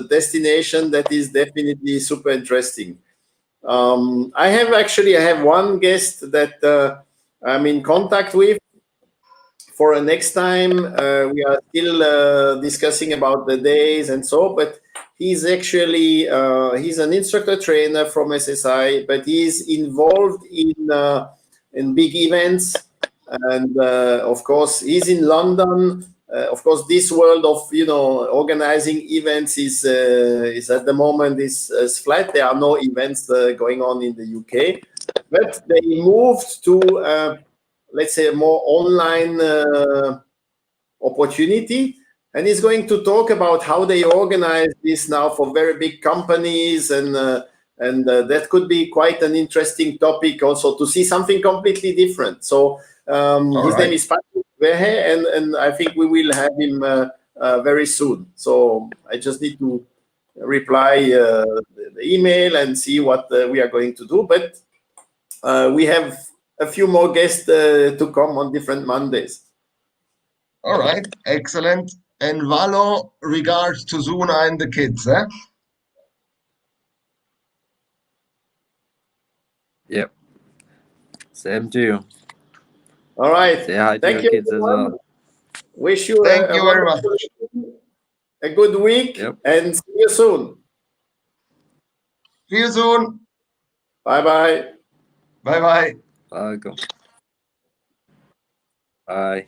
destination that is definitely super interesting. I have one guest that I'm in contact with for a next time. We are still discussing about the days and so, but he's actually he's an instructor trainer from SSI, but he's involved in big events, and of course he's in London. Of course, this world of organizing events is at the moment is flat. There are no events going on in the UK, but they moved to let's say a more online opportunity, and he's going to talk about how they organize this now for very big companies, and that could be quite an interesting topic also to see something completely different. So his name is Patrick Verhe, and I think we will have him very soon. So I just need to reply the email and see what we are going to do. But we have a few more guests to come on different Mondays. All right. Excellent. And Valho, regards to Zuna and the kids, eh? Yep. Same to you. All right. Say hi to Thank your you, kids everyone. as well. Wish you Thank a you very much. wonderful, a good week, Yep. and see you soon. See you soon. Bye-bye. Bye bye. Welcome. Bye.